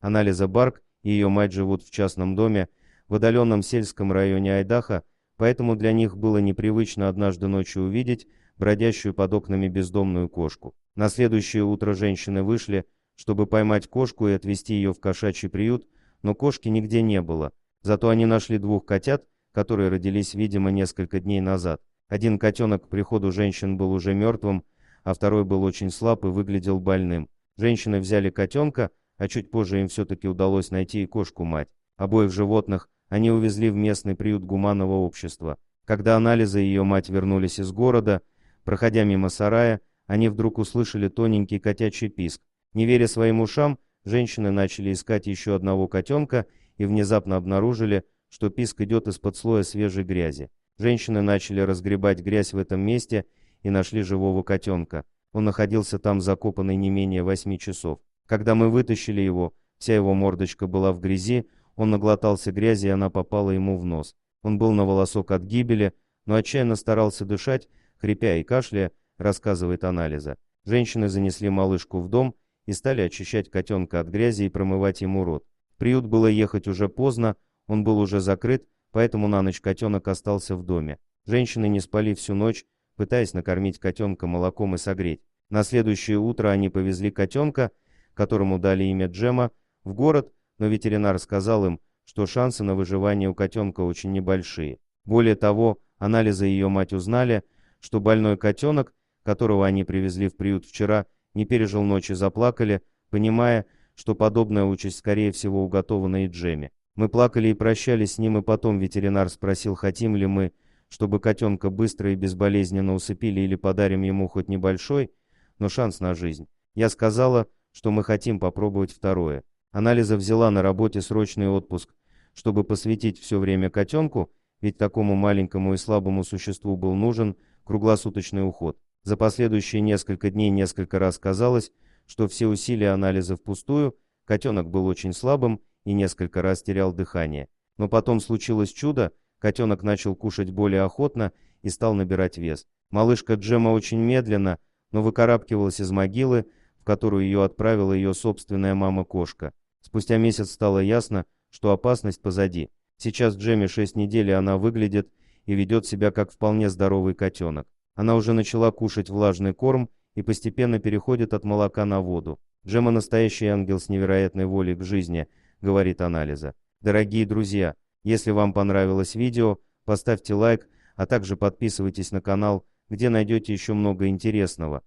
Анализа Барк и ее мать живут в частном доме в отдаленном сельском районе Айдахо, поэтому для них было непривычно однажды ночью увидеть бродящую под окнами бездомную кошку. На следующее утро женщины вышли, чтобы поймать кошку и отвезти ее в кошачий приют, но кошки нигде не было. Зато они нашли двух котят, которые родились, видимо, несколько дней назад. Один котенок к приходу женщин был уже мертвым, а второй был очень слаб и выглядел больным. Женщины взяли котенка, а чуть позже им все-таки удалось найти и кошку-мать. Обоих животных они увезли в местный приют гуманного общества. Когда анализы и ее мать вернулись из города, проходя мимо сарая, они вдруг услышали тоненький котячий писк. Не веря своим ушам, женщины начали искать еще одного котенка и внезапно обнаружили, что писк идет из-под слоя свежей грязи. Женщины начали разгребать грязь в этом месте и нашли живого котенка. Он находился там закопанный не менее 8 часов. Когда мы вытащили его, вся его мордочка была в грязи, он наглотался грязи, и она попала ему в нос. Он был на волосок от гибели, но отчаянно старался дышать, хрипя и кашляя, рассказывает анализа. Женщины занесли малышку в дом и стали очищать котенка от грязи и промывать ему рот. В приют было ехать уже поздно, он был уже закрыт, поэтому на ночь котенок остался в доме. Женщины не спали всю ночь, пытаясь накормить котенка молоком и согреть. На следующее утро они повезли котенка, которому дали имя Джема, в город, но ветеринар сказал им, что шансы на выживание у котенка очень небольшие. Более того, анализы ее мать узнали, что больной котенок, которого они привезли в приют вчера, не пережил ночи, заплакали, понимая, что подобная участь скорее всего уготована и Джеме. Мы плакали и прощались с ним, и потом ветеринар спросил, хотим ли мы, чтобы котенка быстро и безболезненно усыпили или подарим ему хоть небольшой, но шанс на жизнь. Я сказала, что мы хотим попробовать второе. Анализа взяла на работе срочный отпуск, чтобы посвятить все время котенку, ведь такому маленькому и слабому существу был нужен круглосуточный уход. За последующие несколько дней несколько раз казалось, что все усилия анализа впустую, котенок был очень слабым и несколько раз терял дыхание. Но потом случилось чудо, котенок начал кушать более охотно и стал набирать вес. Малышка Джема очень медленно, но выкарабкивалась из могилы, в которую ее отправила ее собственная мама-кошка. Спустя месяц стало ясно, что опасность позади. Сейчас Джеме 6 недель, и она выглядит и ведет себя как вполне здоровый котенок. Она уже начала кушать влажный корм и постепенно переходит от молока на воду. Джема настоящий ангел с невероятной волей к жизни, говорит анализа. Дорогие друзья, если вам понравилось видео, поставьте лайк, а также подписывайтесь на канал, где найдете еще много интересного.